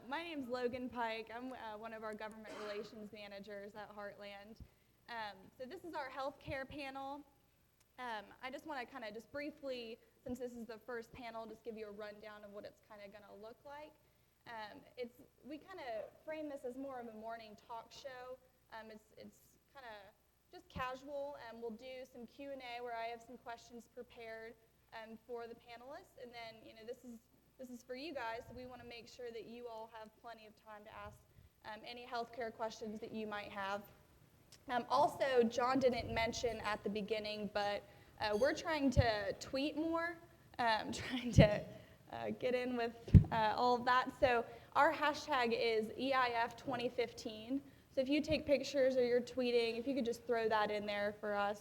My name's Logan Pike. I'm one of our government relations managers at Heartland. So this is our healthcare panel. I just want to kind of just briefly, since this is the first panel, just give you a rundown of what it's kind of going to look like. We kind of frame this as more of a morning talk show. It's kind of just casual, and we'll do some Q&A where I have some questions prepared for the panelists, and then this is for you guys, so we want to make sure that you all have plenty of time to ask any healthcare questions that you might have. Also, John didn't mention at the beginning, but we're trying to tweet more, trying to get in with all of that. So our hashtag is EIF 2015. So if you take pictures or you're tweeting, if you could just throw that in there for us,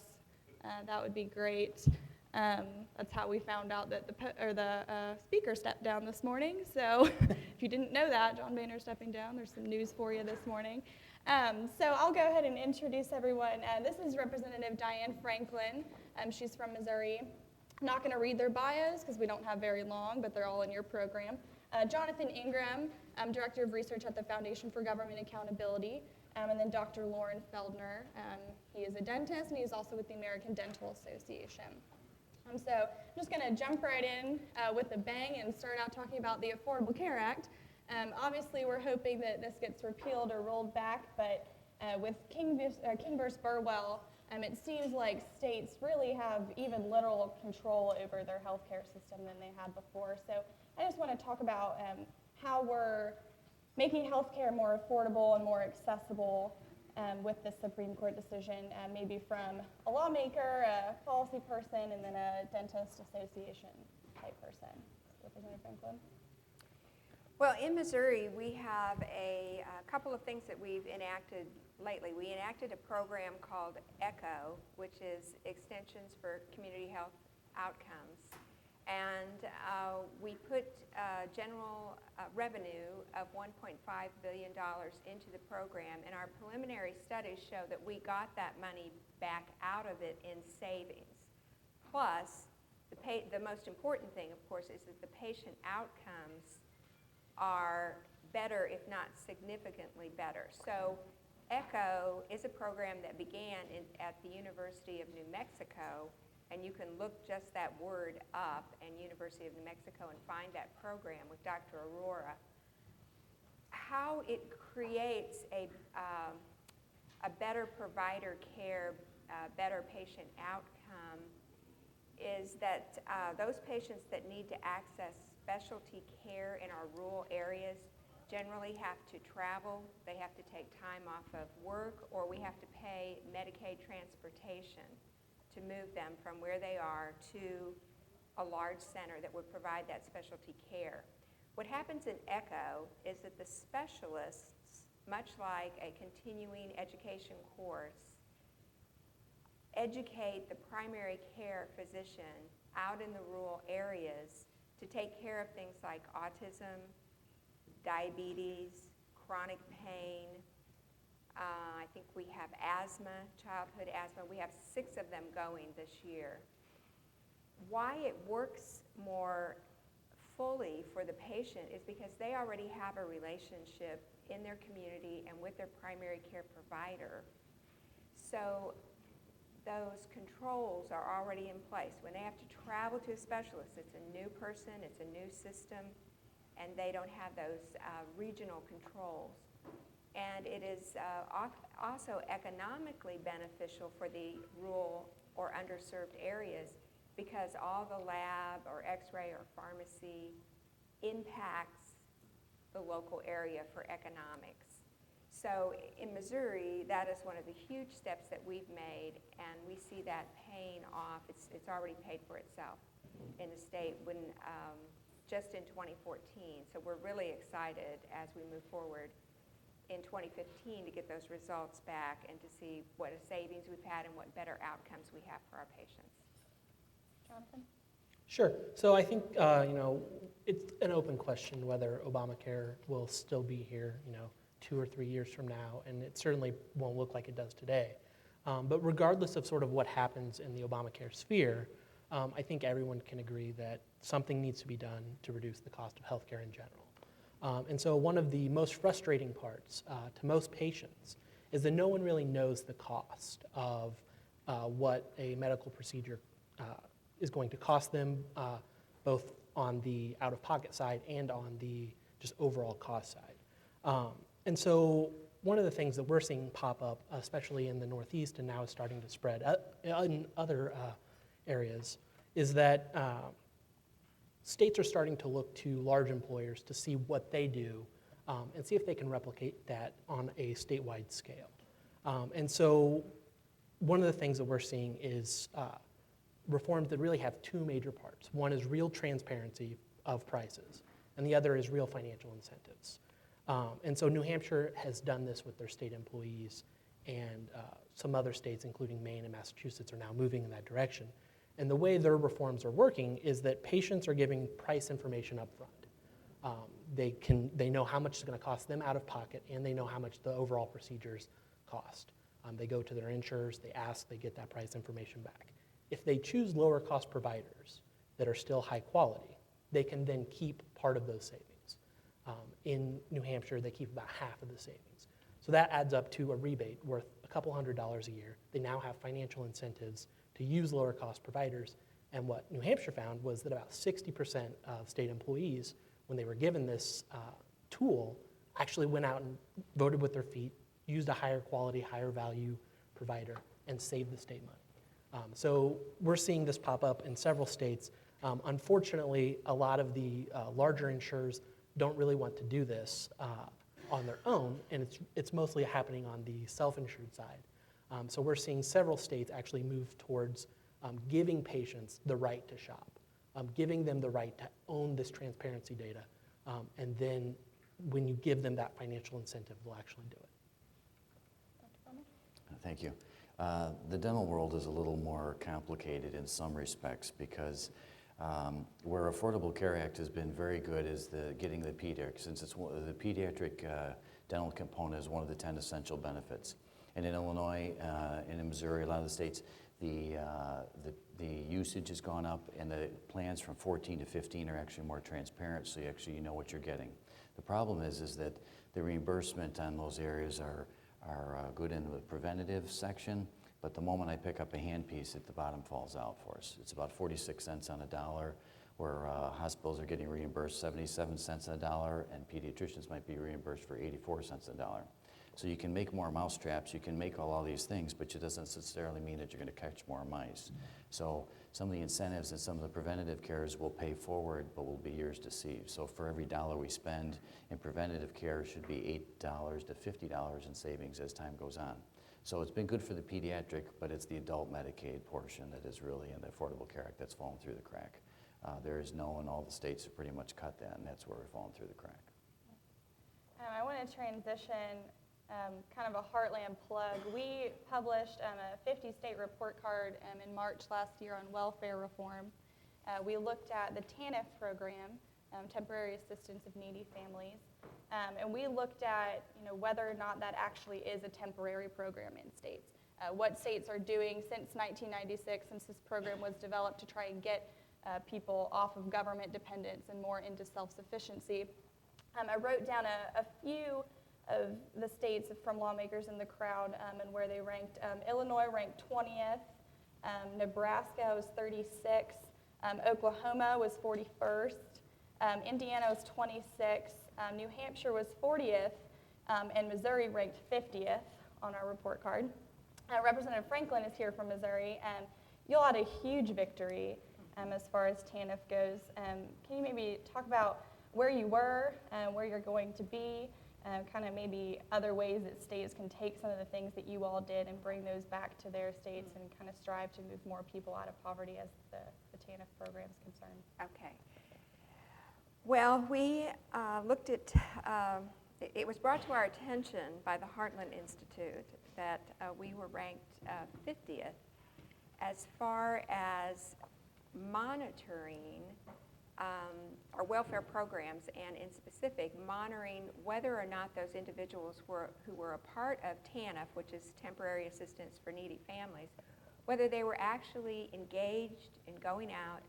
that would be great. That's how we found out that the speaker stepped down this morning. So if you didn't know that, John Boehner's stepping down. There's some news for you this morning. So I'll go ahead and introduce everyone. This is Representative Diane Franklin. She's from Missouri. I'm not going to read their bios because we don't have very long, but they're all in your program. Jonathan Ingram, Director of Research at the Foundation for Government Accountability. And then Dr. Loren Feldner. He is a dentist, and he's also with the American Dental Association. So I'm just going to jump right in with a bang and start out talking about the Affordable Care Act. Obviously, we're hoping that this gets repealed or rolled back, but with King versus Burwell, it seems like states really have even literal control over their healthcare system than they had before. So I just want to talk about how we're making healthcare more affordable and more accessible with this Supreme Court decision, maybe from a lawmaker, a policy person, and then a dentist association type person. Representative Franklin. Well, in Missouri, we have a couple of things that we've enacted lately. We enacted a program called ECHO, which is Extensions for Community Health Outcomes. And we put general revenue of $1.5 billion into the program, and our preliminary studies show that we got that money back out of it in savings. Plus, the most important thing, of course, is that the patient outcomes are better, if not significantly better. So ECHO is a program that began at the University of New Mexico, and you can look just that word up in University of New Mexico and find that program with Dr. Aurora. How it creates a better provider care, better patient outcome is that those patients that need to access specialty care in our rural areas generally have to travel, they have to take time off of work, or we have to pay Medicaid transportation to move them from where they are to a large center that would provide that specialty care. What happens in ECHO is that the specialists, much like a continuing education course, educate the primary care physician out in the rural areas to take care of things like autism, diabetes, chronic pain. I think we have asthma, childhood asthma. We have 6 of them going this year. Why it works more fully for the patient is because they already have a relationship in their community and with their primary care provider. So those controls are already in place. When they have to travel to a specialist, it's a new person, it's a new system, and they don't have those regional controls. And it is also economically beneficial for the rural or underserved areas because all the lab or x-ray or pharmacy impacts the local area for economics. So in Missouri, that is one of the huge steps that we've made, and we see that paying off. It's already paid for itself in the state when just in 2014. So we're really excited as we move forward in 2015 to get those results back and to see what a savings we've had and what better outcomes we have for our patients. Jonathan? Sure. So I think, it's an open question whether Obamacare will still be here, 2 or 3 years from now, and it certainly won't look like it does today. But regardless of sort of what happens in the Obamacare sphere, I think everyone can agree that something needs to be done to reduce the cost of healthcare in general. And so one of the most frustrating parts to most patients is that no one really knows the cost of what a medical procedure is going to cost them, both on the out-of-pocket side and on the just overall cost side. And so one of the things that we're seeing pop up, especially in the Northeast and now is starting to spread in other areas, is that states are starting to look to large employers to see what they do and see if they can replicate that on a statewide scale. And so one of the things that we're seeing is reforms that really have two major parts. One is real transparency of prices, and the other is real financial incentives. And so New Hampshire has done this with their state employees, and some other states, including Maine and Massachusetts, are now moving in that direction. And the way their reforms are working is that patients are giving price information up front. They know how much it's going to cost them out of pocket, and they know how much the overall procedures cost. They go to their insurers, they ask, they get that price information back. If they choose lower cost providers that are still high quality, they can then keep part of those savings. In New Hampshire, they keep about half of the savings. So that adds up to a rebate worth a couple $100s a year. They now have financial incentives to use lower cost providers. And what New Hampshire found was that about 60% of state employees, when they were given this tool, actually went out and voted with their feet, used a higher quality, higher value provider, and saved the state money. So we're seeing this pop up in several states. Unfortunately, a lot of the larger insurers don't really want to do this on their own, and it's mostly happening on the self-insured side. So we're seeing several states actually move towards giving patients the right to shop, giving them the right to own this transparency data, and then when you give them that financial incentive, they'll actually do it. Thank you. The dental world is a little more complicated in some respects because where Affordable Care Act has been very good is getting the pediatric, since it's the pediatric dental component is one of the 10 essential benefits. And in Illinois and in Missouri, a lot of the states, the usage has gone up, and the plans from 14 to 15 are actually more transparent, so you know what you're getting. The problem is that the reimbursement on those areas are good in the preventative section, but the moment I pick up a handpiece, the bottom falls out for us. It's about 46 cents on a dollar, where hospitals are getting reimbursed 77 cents on a dollar, and pediatricians might be reimbursed for 84 cents a dollar. So you can make more mousetraps, you can make all these things, but it doesn't necessarily mean that you're going to catch more mice. So some of the incentives and some of the preventative cares will pay forward, but will be years to see. So for every dollar we spend in preventative care, it should be $8 to $50 in savings as time goes on. So it's been good for the pediatric, but it's the adult Medicaid portion that is really in the Affordable Care Act that's fallen through the crack. There is no, and all the states have pretty much cut that, and that's where we've fallen through the crack. I want to transition kind of a Heartland plug. We published a 50-state report card in March last year on welfare reform. We looked at the TANF program, Temporary Assistance of Needy Families, and we looked at whether or not that actually is a temporary program in states. What states are doing since 1996, since this program was developed to try and get people off of government dependence and more into self-sufficiency. I wrote down a few of the states from lawmakers in the crowd and where they ranked. Illinois ranked 20th, Nebraska was 36th, Oklahoma was 41st, Indiana was 26th, New Hampshire was 40th, and Missouri ranked 50th on our report card. Representative Franklin is here from Missouri, and you'll had a huge victory as far as TANF goes. Can you maybe talk about where you were, where you're going to be, kind of maybe other ways that states can take some of the things that you all did and bring those back to their states and kind of strive to move more people out of poverty as the TANF program is concerned? Okay. Well, we looked at, it was brought to our attention by the Heartland Institute that we were ranked 50th as far as monitoring our welfare programs, and in specific, monitoring whether or not those individuals who were a part of TANF, which is Temporary Assistance for Needy Families, whether they were actually engaged in going out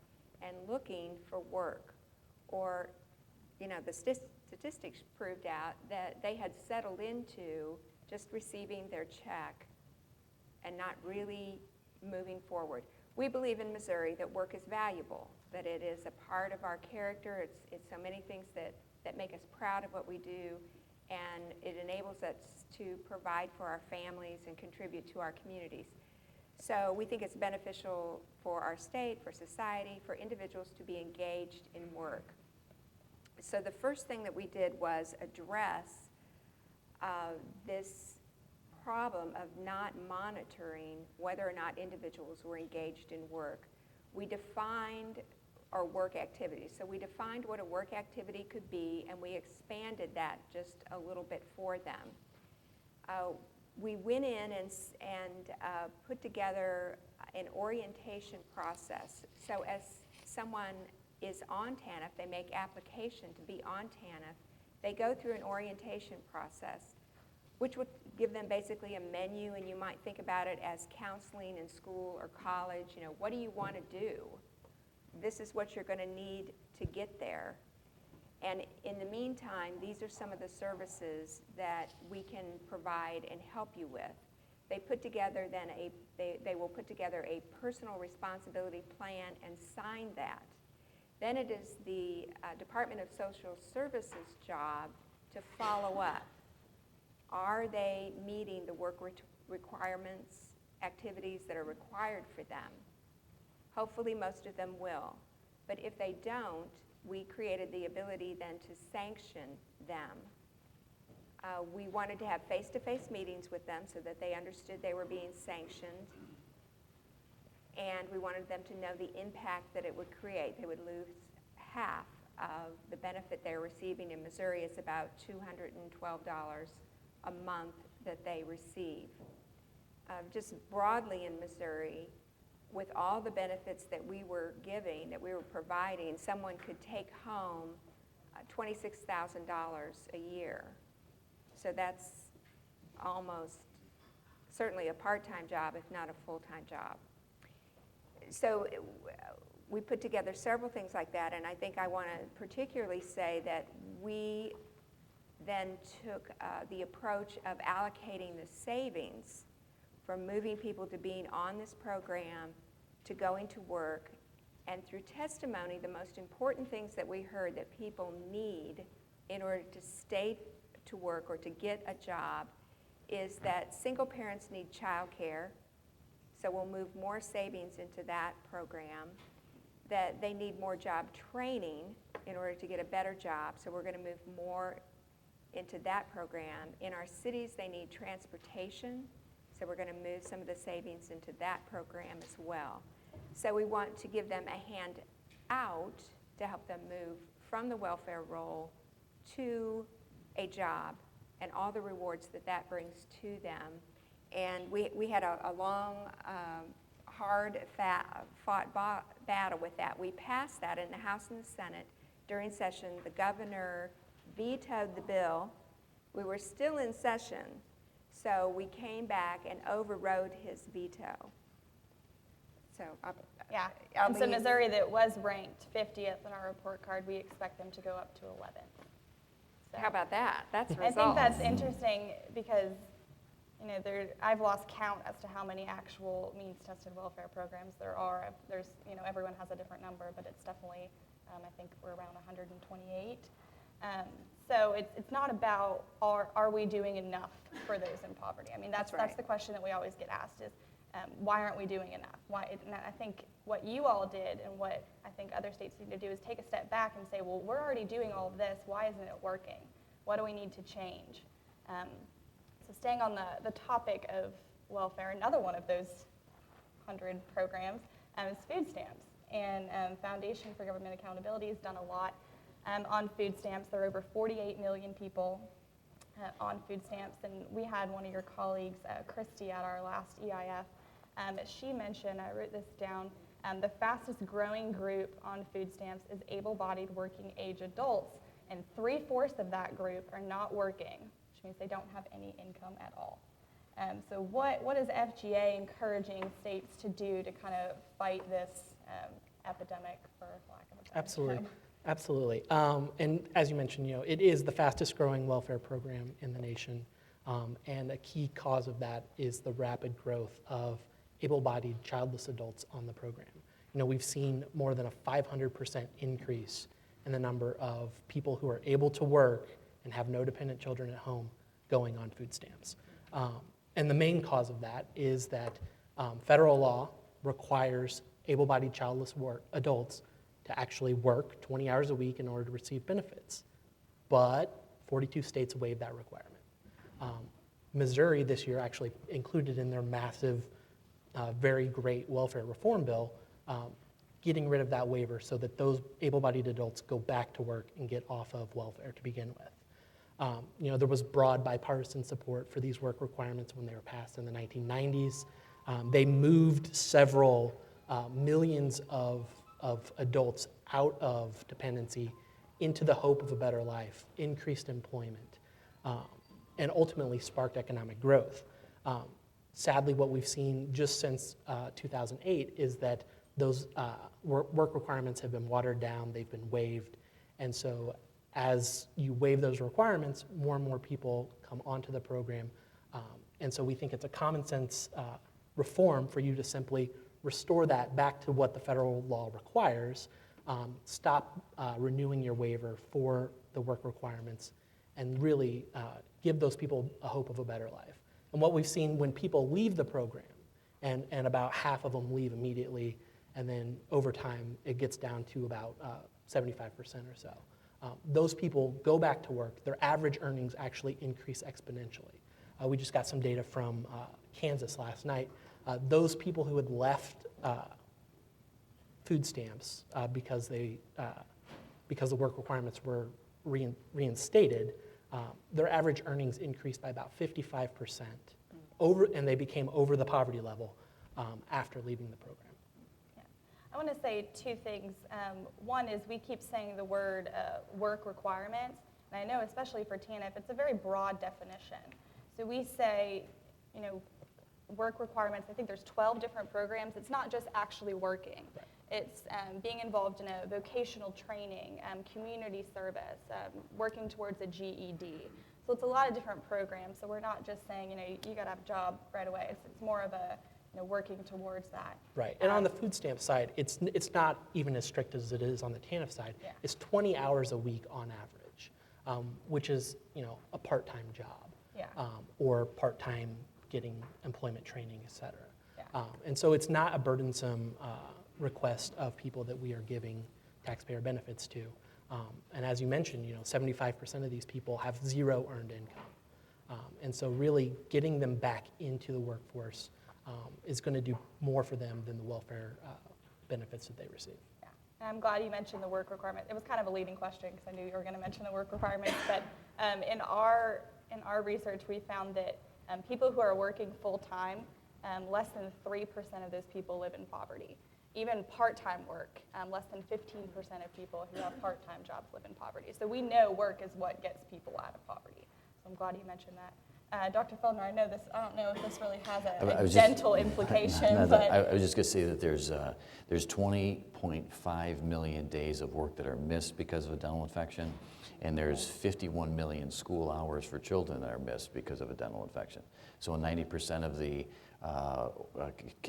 and looking for work, or the statistics proved out that they had settled into just receiving their check and not really moving forward. We believe in Missouri that work is valuable, that it is a part of our character. It's so many things that make us proud of what we do, and it enables us to provide for our families and contribute to our communities. So we think it's beneficial for our state, for society, for individuals to be engaged in work. So the first thing that we did was address this problem of not monitoring whether or not individuals were engaged in work. We defined our work activities. So we defined what a work activity could be, and we expanded that just a little bit for them. We went in and put together an orientation process. So as someone is on TANF, they make application to be on TANF, they go through an orientation process, which would give them basically a menu, and you might think about it as counseling in school or college. You know, what do you want to do? This is what you're going to need to get there. And in the meantime, these are some of the services that we can provide and help you with. They put together then they will put together a personal responsibility plan and sign that. Then it is the Department of Social Services' job to follow up. Are they meeting the work requirements, activities that are required for them? Hopefully most of them will. But if they don't, we created the ability then to sanction them. We wanted to have face-to-face meetings with them so that they understood they were being sanctioned. And we wanted them to know the impact that it would create. They would lose half of the benefit they're receiving in Missouri. It's about $212 a month that they receive. Just broadly in Missouri, with all the benefits that we were giving, that we were providing, someone could take home $26,000 a year. So that's almost certainly a part-time job, if not a full-time job. So we put together several things like that, and I think I want to particularly say that we then took the approach of allocating the savings from moving people to being on this program to going to work. And through testimony, the most important things that we heard that people need in order to stay to work or to get a job is that single parents need child care, so we'll move more savings into that program, that they need more job training in order to get a better job, so we're going to move more into that program. In our cities, they need transportation, so we're going to move some of the savings into that program as well. So we want to give them a hand out to help them move from the welfare roll to a job and all the rewards that that brings to them. And we had a long, hard-fought battle with that. We passed that in the House and the Senate during session. The governor vetoed the bill. We were still in session, so we came back and overrode his veto. So Yeah, and so Missouri that was ranked 50th on our report card, we expect them to go up to 11th. So how about that? That's results. I think that's interesting because, you know, I've lost count as to how many actual means-tested welfare programs there are. There's, you know, everyone has a different number, but it's definitely, I think we're around 128. So it's not about are we doing enough for those in poverty. I mean, that's the question that we always get asked is, why aren't we doing enough? And I think what you all did and what I think other states need to do is take a step back and say, well, we're already doing all of this. Why isn't it working? What do we need to change? So staying on the topic of welfare, another one of those 100 programs is food stamps. And Foundation for Government Accountability has done a lot on food stamps. There are over 48 million people on food stamps. And we had one of your colleagues, Christy, at our last EIF. She mentioned, I wrote this down, the fastest growing group on food stamps is able-bodied working age adults, and 3/4 of that group are not working, which means they don't have any income at all. So what is FGA encouraging states to do to kind of fight this epidemic, for lack of a better Absolutely. term? Absolutely. And as you mentioned, it is the fastest growing welfare program in the nation. And a key cause of that is the rapid growth of able-bodied childless adults on the program. We've seen more than a 500% increase in the number of people who are able to work and have no dependent children at home going on food stamps. And the main cause of that is that federal law requires able-bodied childless adults to actually work 20 hours a week in order to receive benefits. But 42 states waive that requirement. Missouri this year actually included in their massive, very great welfare reform bill, getting rid of that waiver so that those able-bodied adults go back to work and get off of welfare to begin with. There was broad bipartisan support for these work requirements when they were passed in the 1990s. They moved several millions of adults out of dependency into the hope of a better life, increased employment, and ultimately sparked economic growth. Sadly, what we've seen just since 2008 is that those work requirements have been watered down, they've been waived, and so as you waive those requirements, more and more people come onto the program, and so we think it's a common sense reform for you to simply restore that back to what the federal law requires, stop renewing your waiver for the work requirements, and really give those people a hope of a better life. And what we've seen when people leave the program, and about half of them leave immediately, and then over time it gets down to about 75% or so. Those people go back to work, their average earnings actually increase exponentially. We just got some data from Kansas last night. Those people who had left food stamps because the work requirements were reinstated, their average earnings increased by about 55%, and they became over the poverty level after leaving the program. Yeah. I want to say two things. One is we keep saying the word work requirements, and I know especially for TANF, it's a very broad definition. So we say, work requirements, I think there's 12 different programs. It's not just actually working. Right. It's being involved in a vocational training, community service, working towards a GED. So it's a lot of different programs. So we're not just saying, you got to have a job right away. It's more of a, working towards that. Right, and on the food stamp side, it's not even as strict as it is on the TANF side. Yeah. It's 20 hours a week on average, which is, a part-time job. Yeah. Or part-time getting employment training, et cetera. Yeah. And so it's not a burdensome request of people that we are giving taxpayer benefits to. And as you mentioned, 75% of these people have zero earned income. And so really getting them back into the workforce is going to do more for them than the welfare benefits that they receive. Yeah. And I'm glad you mentioned the work requirement. It was kind of a leading question because I knew you were going to mention the work requirements. But in our research, we found that people who are working full-time, less than 3% of those people live in poverty. Even part-time work, less than 15% of people who have part-time jobs live in poverty. So we know work is what gets people out of poverty. So I'm glad you mentioned that. Dr. Feldner, I don't know if this really has a dental implication, but I was just going to say that there's 20.5 million days of work that are missed because of a dental infection, and there's 51 million school hours for children that are missed because of a dental infection. So 90% of the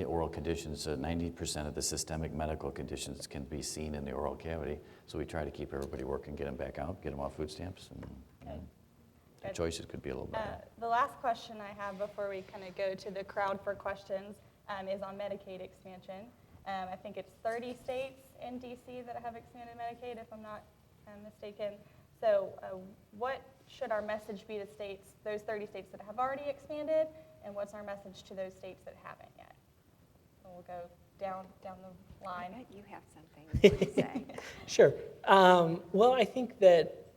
oral conditions, 90% of the systemic medical conditions can be seen in the oral cavity. So we try to keep everybody working, get them back out, get them off food stamps, and the choices could be a little better. The last question I have before we kind of go to the crowd for questions is on Medicaid expansion. I think it's 30 states in DC that have expanded Medicaid, if I'm not mistaken. So what should our message be to states, those 30 states that have already expanded, and what's our message to those states that haven't yet? So we'll go down the line. I bet you have something to say. Sure. Well, I think that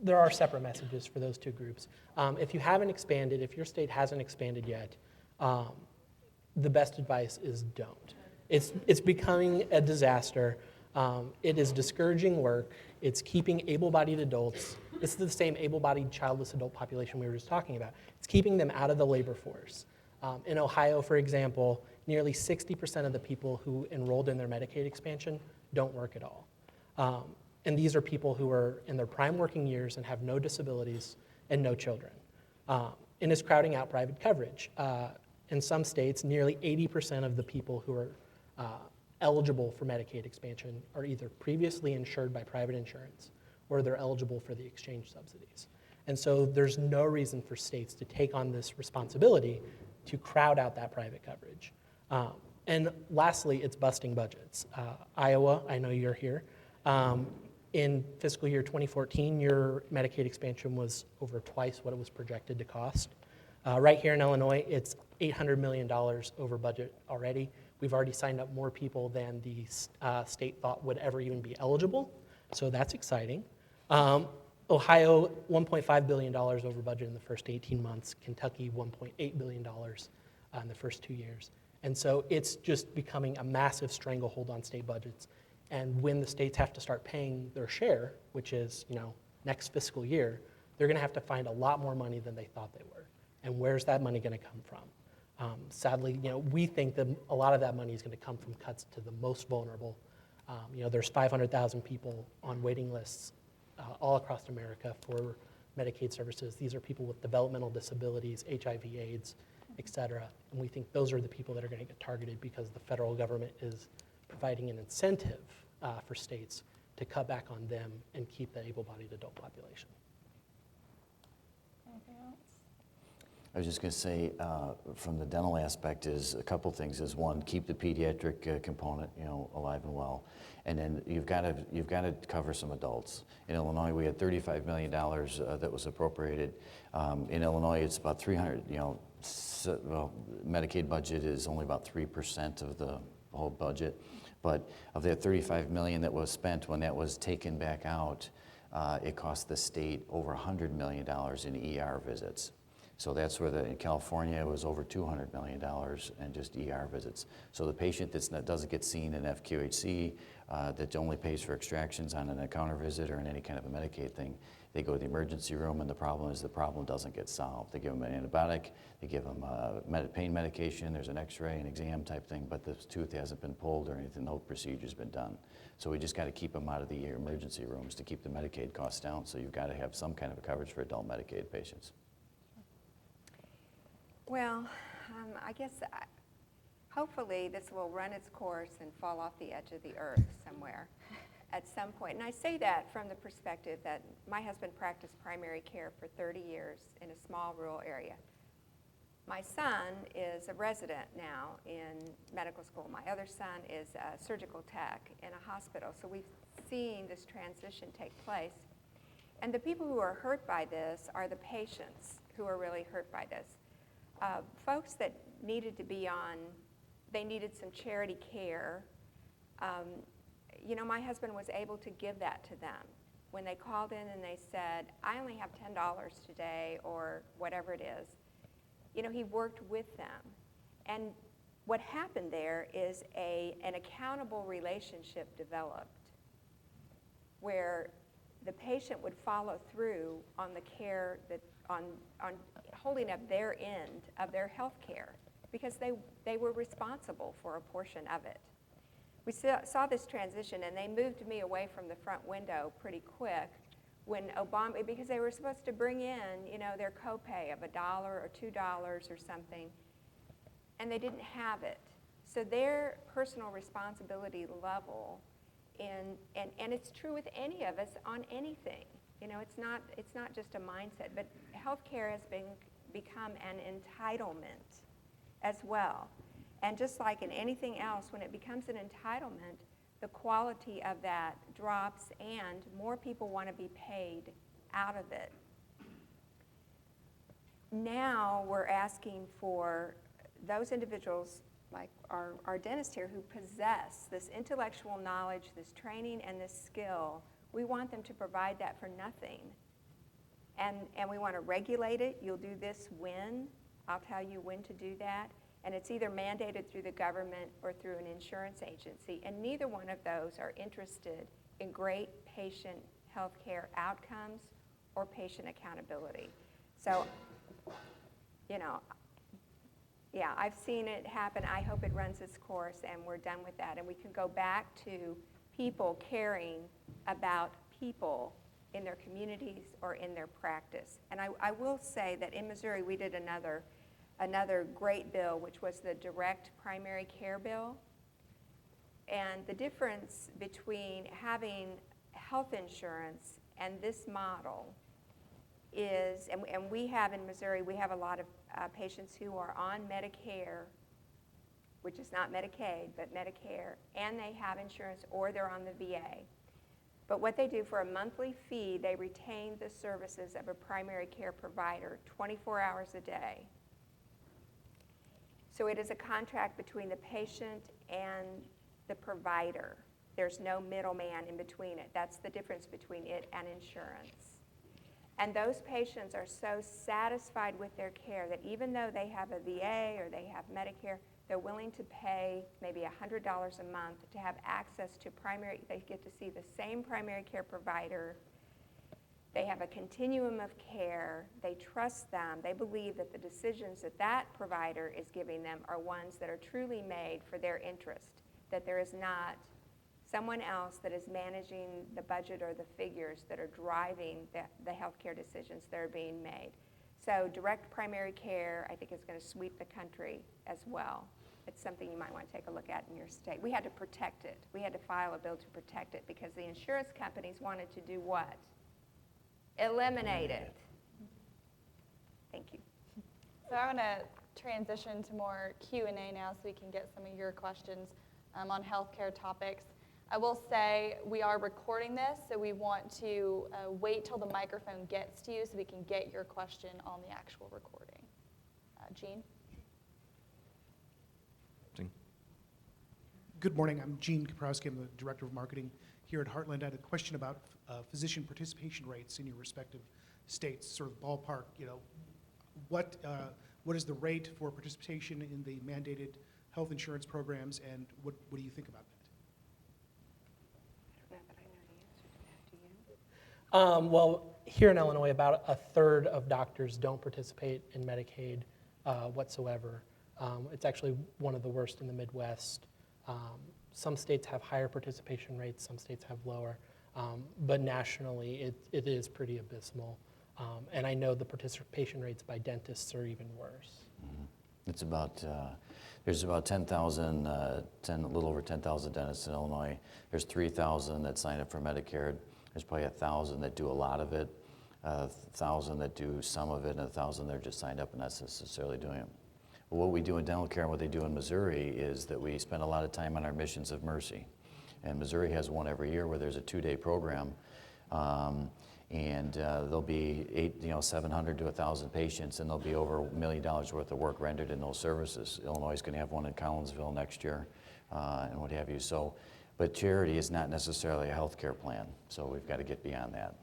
there are separate messages for those two groups. If you haven't expanded, if your state hasn't expanded yet, the best advice is don't. It's becoming a disaster. It is discouraging work. It's keeping able-bodied adults. This is the same able-bodied childless adult population we were just talking about. It's keeping them out of the labor force. In Ohio, for example, nearly 60% of the people who enrolled in their Medicaid expansion don't work at all. And these are people who are in their prime working years and have no disabilities and no children. And is crowding out private coverage. In some states, nearly 80% of the people who are eligible for Medicaid expansion are either previously insured by private insurance or they're eligible for the exchange subsidies. And so there's no reason for states to take on this responsibility to crowd out that private coverage. And lastly, it's busting budgets. Iowa, I know you're here. In fiscal year 2014, your Medicaid expansion was over twice what it was projected to cost. Right here in Illinois, it's $800 million over budget already. We've already signed up more people than the state thought would ever even be eligible, so that's exciting. Ohio, $1.5 billion over budget in the first 18 months. Kentucky, $1.8 billion in the first 2 years. And so it's just becoming a massive stranglehold on state budgets. And when the states have to start paying their share, which is next fiscal year, they're going to have to find a lot more money than they thought they were. And where's that money going to come from? Sadly, we think that a lot of that money is going to come from cuts to the most vulnerable. There's 500,000 people on waiting lists all across America for Medicaid services. These are people with developmental disabilities, HIV/AIDS, et cetera. And we think those are the people that are going to get targeted because the federal government is providing an incentive for states to cut back on them and keep the able-bodied adult population. Anything else? I was just going to say, from the dental aspect, is a couple things. Is one, keep the pediatric component, alive and well, and then you've got to cover some adults. In Illinois, we had $35 million that was appropriated. In Illinois, it's about 300. Medicaid budget is only about 3% of the whole budget, but of that $35 million that was spent, when that was taken back out, it cost the state over $100 million in ER visits. So that's where in California it was over $200 million in just ER visits. So the patient that doesn't get seen in FQHC, that only pays for extractions on an encounter visit or in any kind of a Medicaid thing, they go to the emergency room, and the problem doesn't get solved. They give them an antibiotic, they give them pain medication, there's an x-ray, an exam type thing, but the tooth hasn't been pulled or anything, no procedure's been done. So we just got to keep them out of the emergency rooms to keep the Medicaid costs down, so you've got to have some kind of a coverage for adult Medicaid patients. Well, I guess hopefully this will run its course and fall off the edge of the earth somewhere at some point. And I say that from the perspective that my husband practiced primary care for 30 years in a small rural area. My son is a resident now in medical school. My other son is a surgical tech in a hospital. So we've seen this transition take place. And the people who are hurt by this are the patients who are really hurt by this. Folks that needed to be on, they needed some charity care. My husband was able to give that to them. When they called in and they said, I only have $10 today, or whatever it is, he worked with them. And what happened there is an accountable relationship developed where the patient would follow through on the care that on holding up their end of their health care because they were responsible for a portion of it. We saw this transition, and they moved me away from the front window pretty quick when Obama, because they were supposed to bring in, their copay of $1 or $2 or something, and they didn't have it. So their personal responsibility level, and it's true with any of us on anything. It's not just a mindset, but healthcare has become an entitlement as well. And just like in anything else, when it becomes an entitlement, the quality of that drops and more people want to be paid out of it. Now we're asking for those individuals like our dentist here who possess this intellectual knowledge, this training, and this skill. We want them to provide that for nothing. And we want to regulate it. You'll do this when. I'll tell you when to do that. And it's either mandated through the government or through an insurance agency. And neither one of those are interested in great patient health care outcomes or patient accountability. So, I've seen it happen. I hope it runs its course and we're done with that. And we can go back to people caring about people in their communities or in their practice. And I will say that in Missouri we did another great bill, which was the direct primary care bill. And the difference between having health insurance and this model is, and we have in Missouri, we have a lot of patients who are on Medicare, which is not Medicaid, but Medicare, and they have insurance or they're on the VA. But what they do for a monthly fee, they retain the services of a primary care provider 24 hours a day. So it is a contract between the patient and the provider. There's no middleman in between it. That's the difference between it and insurance. And those patients are so satisfied with their care that even though they have a VA or they have Medicare, they're willing to pay maybe $100 a month to have access to they get to see the same primary care provider. They have a continuum of care. They trust them. They believe that the decisions that provider is giving them are ones that are truly made for their interest, that there is not someone else that is managing the budget or the figures that are driving the healthcare decisions that are being made. So direct primary care, I think, is going to sweep the country as well. It's something you might want to take a look at in your state. We had to protect it. We had to file a bill to protect it because the insurance companies wanted to do what? Eliminate it. Thank you. So I want to transition to more Q&A now so we can get some of your questions on healthcare topics. I will say we are recording this, so we want to wait till the microphone gets to you so we can get your question on the actual recording. Gene? Good morning. I'm Gene Kaprowski. I'm the Director of Marketing here at Heartland. I had a question about physician participation rates in your respective states, sort of ballpark, what is the rate for participation in the mandated health insurance programs, and what do you think about that? I don't know that I know the answer to that. Do you? Well, here in Illinois, about a third of doctors don't participate in Medicaid whatsoever. It's actually one of the worst in the Midwest. Some states have higher participation rates, some states have lower, but nationally it is pretty abysmal. And I know the participation rates by dentists are even worse. It's about, there's about 10,000, a little over 10,000 dentists in Illinois. There's 3,000 that sign up for Medicare. There's probably 1,000 that do a lot of it, 1,000 that do some of it, and 1,000 that are just signed up and not necessarily doing it. But what we do in dental care and what they do in Missouri is that we spend a lot of time on our missions of mercy. And Missouri has one every year where there's a 2-day program. And there'll be 700 to 1,000 patients, and there'll be over $1 million worth of work rendered in those services. Illinois is going to have one in Collinsville next year, and what have you. So, but charity is not necessarily a health care plan, so we've got to get beyond that.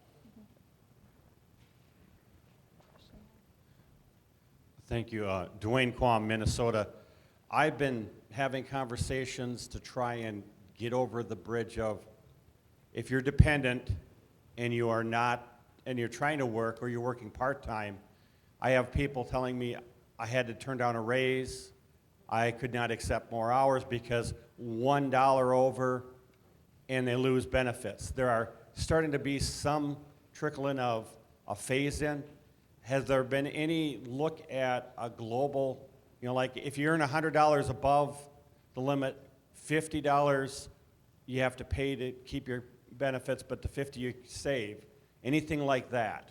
Thank you. Dwayne Quam, Minnesota. I've been having conversations to try and get over the bridge of if you're dependent and you are not, and you're trying to work or you're working part-time, I have people telling me I had to turn down a raise, I could not accept more hours because $1 over and they lose benefits. There are starting to be some trickling of a phase-in. Has there been any look at a global, like if you earn $100 above the limit, $50 you have to pay to keep your benefits, but the $50 you save? Anything like that?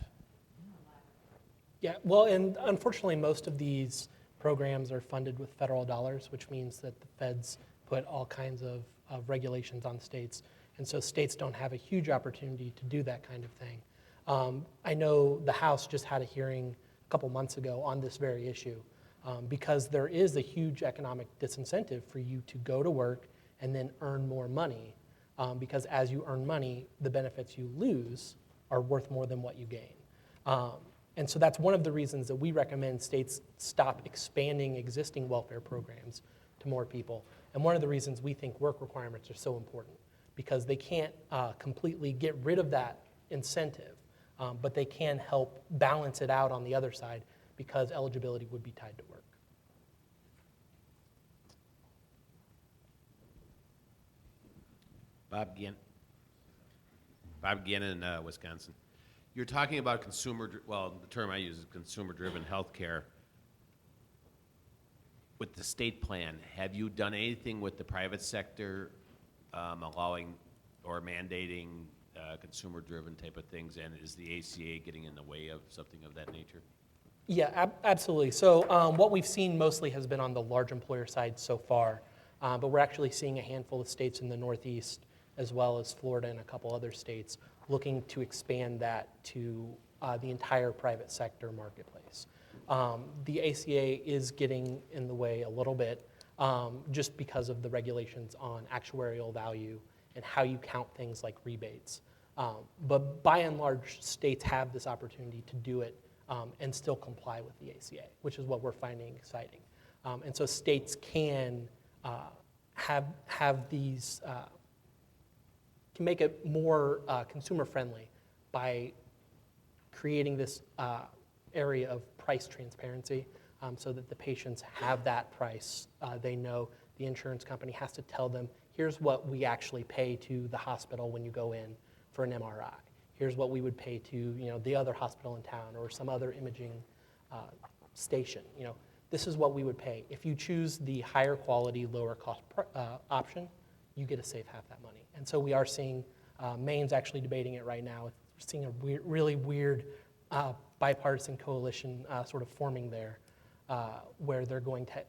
Yeah, well, and unfortunately, most of these programs are funded with federal dollars, which means that the feds put all kinds of regulations on states. And so states don't have a huge opportunity to do that kind of thing. I know the House just had a hearing a couple months ago on this very issue because there is a huge economic disincentive for you to go to work and then earn more money because as you earn money, the benefits you lose are worth more than what you gain. And so that's one of the reasons that we recommend states stop expanding existing welfare programs to more people. And one of the reasons we think work requirements are so important because they can't completely get rid of that incentive, but they can help balance it out on the other side because eligibility would be tied to work. Bob Gannon, Wisconsin. You're talking about the term I use is consumer-driven healthcare. With the state plan, have you done anything with the private sector allowing or mandating consumer-driven type of things? And is the ACA getting in the way of something of that nature? Yeah, absolutely. So what we've seen mostly has been on the large employer side so far, but we're actually seeing a handful of states in the Northeast, as well as Florida and a couple other states, looking to expand that to the entire private sector marketplace. The ACA is getting in the way a little bit just because of the regulations on actuarial value and how you count things like rebates. But by and large, states have this opportunity to do it and still comply with the ACA, which is what we're finding exciting. And so states can have these, can make it more consumer friendly by creating this area of price transparency so that the patients have that price. They know the insurance company has to tell them, here's what we actually pay to the hospital when you go in for an MRI. Here's what we would pay to the other hospital in town or some other imaging station. This is what we would pay. If you choose the higher quality, lower cost option, you get to save half that money. And so we are seeing, Maine's actually debating it right now. We're seeing a really weird bipartisan coalition sort of forming there where they're going to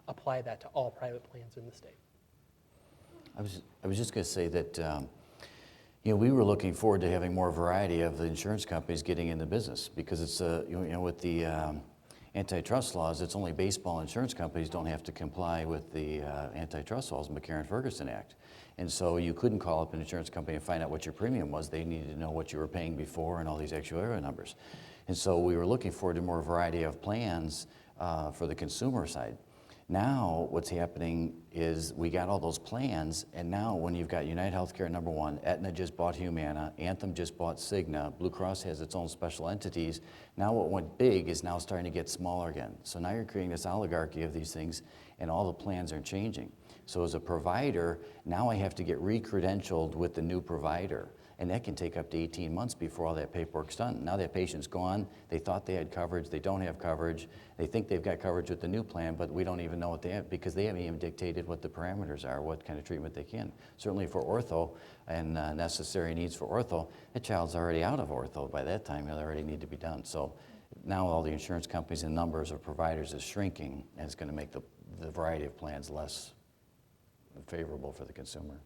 apply that to all private plans in the state. I was just going to say that we were looking forward to having more variety of the insurance companies getting into business because it's with the antitrust laws, it's only baseball insurance companies don't have to comply with the antitrust laws, McCarran-Ferguson Act. And so you couldn't call up an insurance company and find out what your premium was. They needed to know what you were paying before and all these actuarial numbers. And so we were looking forward to more variety of plans for the consumer side. Now what's happening is we got all those plans, and now when you've got UnitedHealthcare number one, Aetna just bought Humana, Anthem just bought Cigna, Blue Cross has its own special entities. Now what went big is now starting to get smaller again. So now you're creating this oligarchy of these things, and all the plans are changing. So as a provider, now I have to get re-credentialed with the new provider. And that can take up to 18 months before all that paperwork's done. Now that patient's gone, they thought they had coverage, they don't have coverage, they think they've got coverage with the new plan, but we don't even know what they have because they haven't even dictated what the parameters are, what kind of treatment they can. Certainly for ortho and necessary needs for ortho, the child's already out of ortho by that time, they already need to be done. So now all the insurance companies and numbers of providers is shrinking, and it's going to make the variety of plans less favorable for the consumer.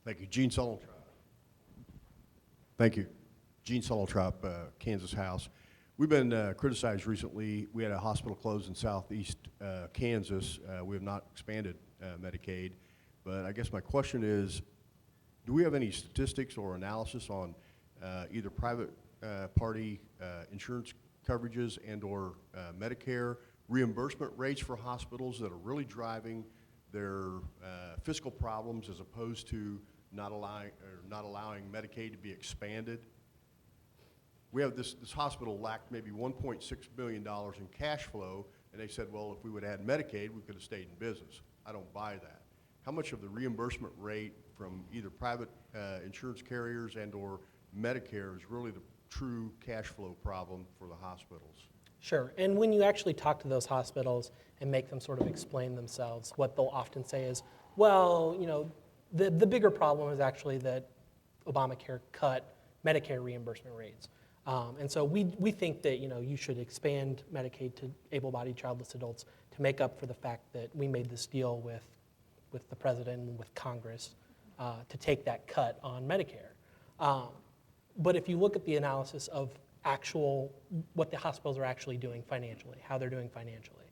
Thank you. Gene Solotrop. Thank you. Gene Solotrop, Kansas House. We've been criticized recently. We had a hospital close in southeast Kansas. We have not expanded Medicaid. But I guess my question is, do we have any statistics or analysis on either private party insurance coverages and or Medicare reimbursement rates for hospitals that are really driving their fiscal problems as opposed to not allowing Medicaid to be expanded? We have this hospital lacked maybe $1.6 billion in cash flow, and they said, well, if we would have had Medicaid, we could have stayed in business. I don't buy that. How much of the reimbursement rate from either private insurance carriers and or Medicare is really the true cash flow problem for the hospitals? Sure, and when you actually talk to those hospitals and make them sort of explain themselves, what they'll often say is, well, the bigger problem is actually that Obamacare cut Medicare reimbursement rates. And so we think that you should expand Medicaid to able-bodied childless adults to make up for the fact that we made this deal with the president and with Congress to take that cut on Medicare. But if you look at the analysis of what the hospitals are actually doing financially, how they're doing financially,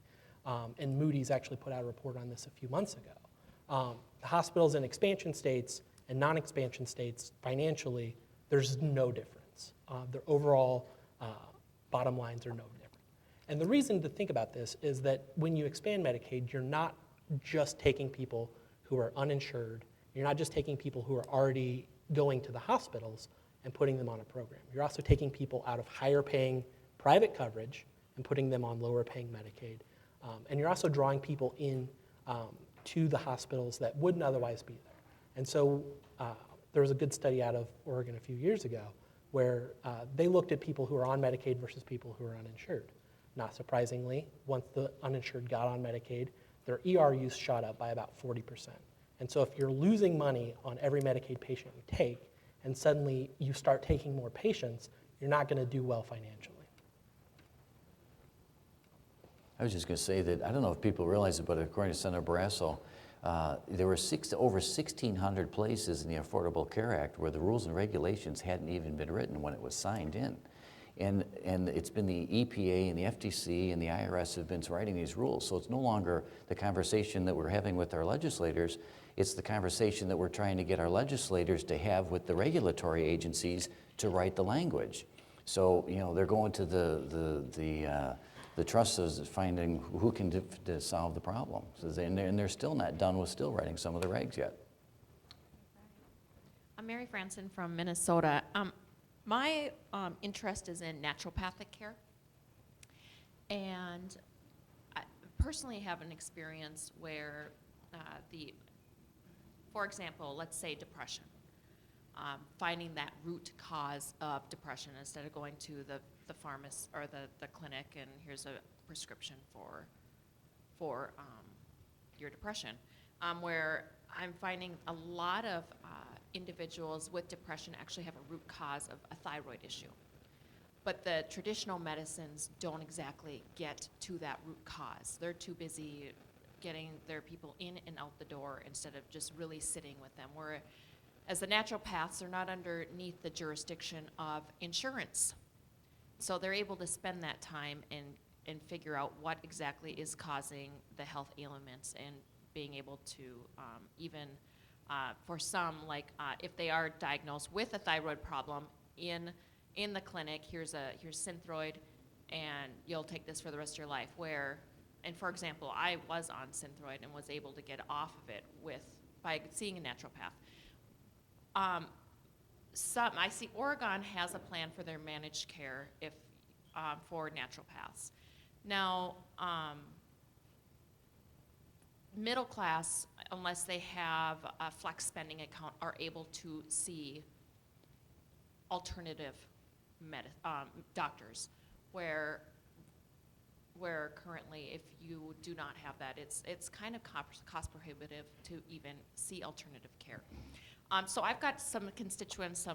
and Moody's actually put out a report on this a few months ago. The hospitals in expansion states and non-expansion states financially, there's no difference. Their overall bottom lines are no different. And the reason to think about this is that when you expand Medicaid, you're not just taking people who are uninsured, you're not just taking people who are already going to the hospitals and putting them on a program. You're also taking people out of higher paying private coverage and putting them on lower paying Medicaid. And you're also drawing people in to the hospitals that wouldn't otherwise be there. And so there was a good study out of Oregon a few years ago where they looked at people who are on Medicaid versus people who are uninsured. Not surprisingly, once the uninsured got on Medicaid, their ER use shot up by about 40%. And so if you're losing money on every Medicaid patient you take, and suddenly you start taking more patients, you're not going to do well financially. I was just going to say that, I don't know if people realize it, but according to Senator Barrasso, there were over 1,600 places in the Affordable Care Act where the rules and regulations hadn't even been written when it was signed in. And it's been the EPA and the FTC and the IRS have been writing these rules. So it's no longer the conversation that we're having with our legislators. It's the conversation that we're trying to get our legislators to have with the regulatory agencies to write the language. So, you know, they're going to the trusts finding who can to solve the problem. So and they're still not done with still writing some of the regs yet. I'm Mary Franson from Minnesota. My interest is in naturopathic care, and I personally have an experience where for example, let's say depression, finding that root cause of depression instead of going to the pharmacist or the clinic and here's a prescription for your depression, where I'm finding a lot of individuals with depression actually have a root cause of a thyroid issue. But the traditional medicines don't exactly get to that root cause. They're too busy getting their people in and out the door instead of just really sitting with them. Where as the naturopaths, they're not underneath the jurisdiction of insurance. So they're able to spend that time and figure out what exactly is causing the health ailments and being able to even for some, like if they are diagnosed with a thyroid problem in the clinic, here's Synthroid, and you'll take this for the rest of your life. And for example, I was on Synthroid and was able to get off of it by seeing a naturopath. I see Oregon has a plan for their managed care for naturopaths. Now, middle class, unless they have a flex spending account, are able to see alternative doctors, where currently, if you do not have that, it's kind of cost prohibitive to even see alternative care. So I've got some constituents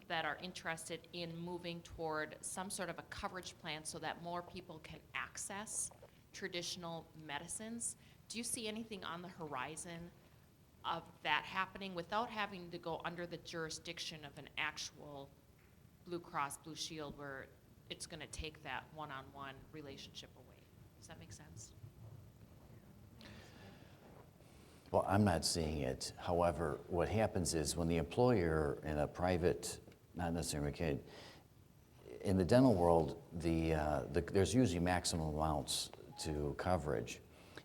that are interested in moving toward some sort of a coverage plan so that more people can access traditional medicines. Do you see anything on the horizon of that happening without having to go under the jurisdiction of an actual Blue Cross Blue Shield where it's going to take that one-on-one relationship away? Does that make sense? Well, I'm not seeing it. However, what happens is when the employer in a private, not necessarily Medicaid, in the dental world, there's usually maximum amounts to coverage.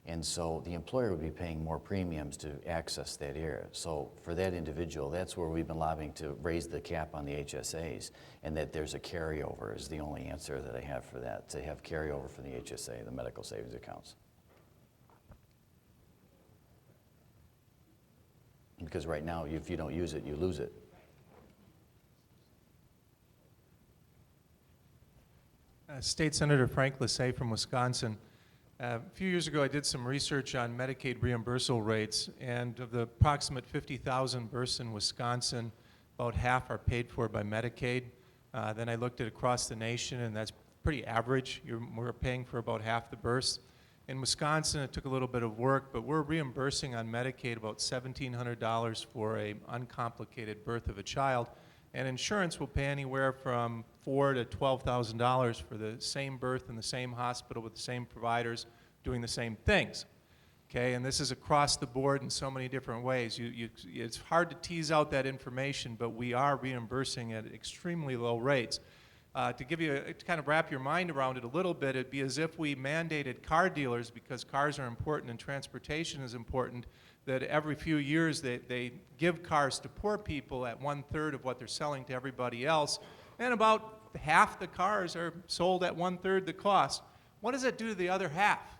And so the employer would be paying more premiums to access that area. So for that individual, that's where we've been lobbying to raise the cap on the HSAs, and that there's a carryover is the only answer that I have for that, to have carryover for the HSA, the medical savings accounts. Because right now, if you don't use it, you lose it. State Senator Frank Lissay from Wisconsin. A few years ago, I did some research on Medicaid reimbursal rates, and of the approximate 50,000 births in Wisconsin, about half are paid for by Medicaid. Then I looked at across the nation, and that's pretty average. We're paying for about half the births. In Wisconsin, it took a little bit of work, but we're reimbursing on Medicaid about $1,700 for an uncomplicated birth of a child, and insurance will pay anywhere from $4,000 to $12,000 for the same birth in the same hospital with the same providers doing the same things. Okay, and this is across the board in so many different ways. It's hard to tease out that information, but we are reimbursing at extremely low rates. To kind of wrap your mind around it a little bit, it'd be as if we mandated car dealers, because cars are important and transportation is important, that every few years they give cars to poor people at 1/3 of what they're selling to everybody else, and about half the cars are sold at 1/3 the cost. What does that do to the other half?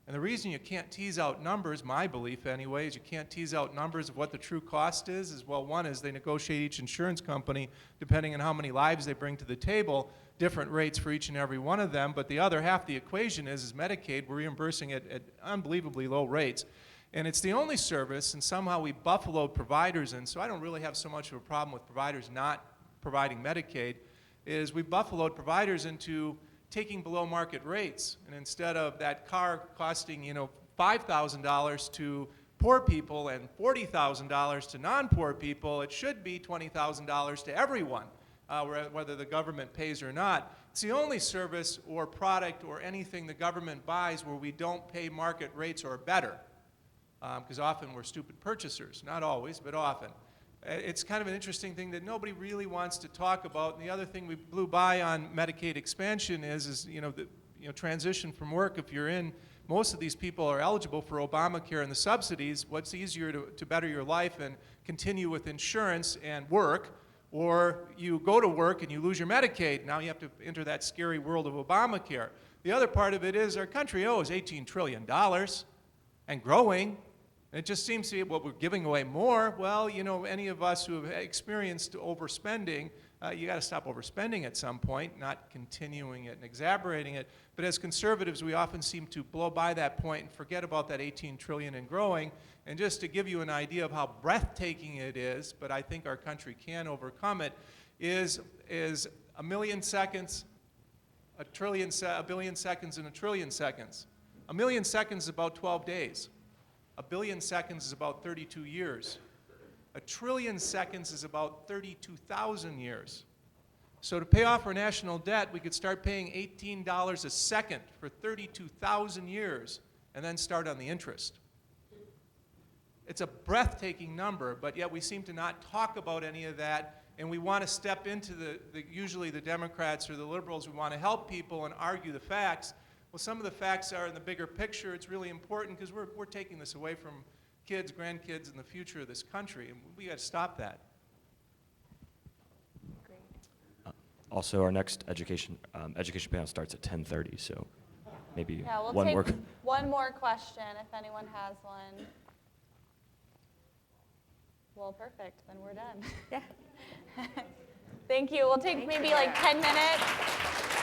And the reason you can't tease out numbers, my belief anyway, is you can't tease out numbers of what the true cost is, well, one is they negotiate each insurance company, depending on how many lives they bring to the table, different rates for each and every one of them. But the other half of the equation is Medicaid. We're reimbursing at unbelievably low rates. And it's the only service, and somehow we buffaloed providers in, so I don't really have so much of a problem with providers not providing Medicaid, is we buffaloed providers into taking below market rates. And instead of that car costing, $5,000 to poor people and $40,000 to non-poor people, it should be $20,000 to everyone, whether the government pays or not. It's the only service or product or anything the government buys where we don't pay market rates or better, because often we're stupid purchasers. Not always, but often. It's kind of an interesting thing that nobody really wants to talk about. And the other thing we blew by on Medicaid expansion is the transition from work. If you're in, most of these people are eligible for Obamacare and the subsidies. What's easier to better your life and continue with insurance and work, or you go to work and you lose your Medicaid. Now you have to enter that scary world of Obamacare. The other part of it is our country owes $18 trillion and growing. And it just seems to be, well, we're giving away more. Well, any of us who have experienced overspending, you got to stop overspending at some point, not continuing it and exaggerating it. But as conservatives, we often seem to blow by that point and forget about that 18 trillion and growing. And just to give you an idea of how breathtaking it is, but I think our country can overcome it, is a million seconds, a billion seconds, and a trillion seconds. A million seconds is about 12 days. A billion seconds is about 32 years. A trillion seconds is about 32,000 years. So to pay off our national debt, we could start paying $18 a second for 32,000 years and then start on the interest. It's a breathtaking number, but yet we seem to not talk about any of that, and we want to step into usually the Democrats or the liberals, we want to help people and argue the facts. Well, some of the facts are in the bigger picture. It's really important because we're taking this away from kids, grandkids, and the future of this country, and we got to stop that. Also, our next education panel starts at 10:30, so maybe We'll one take more. one more question if anyone has one. Well, perfect. Then we're done. Yeah. Thank you. We'll take maybe like 10 minutes.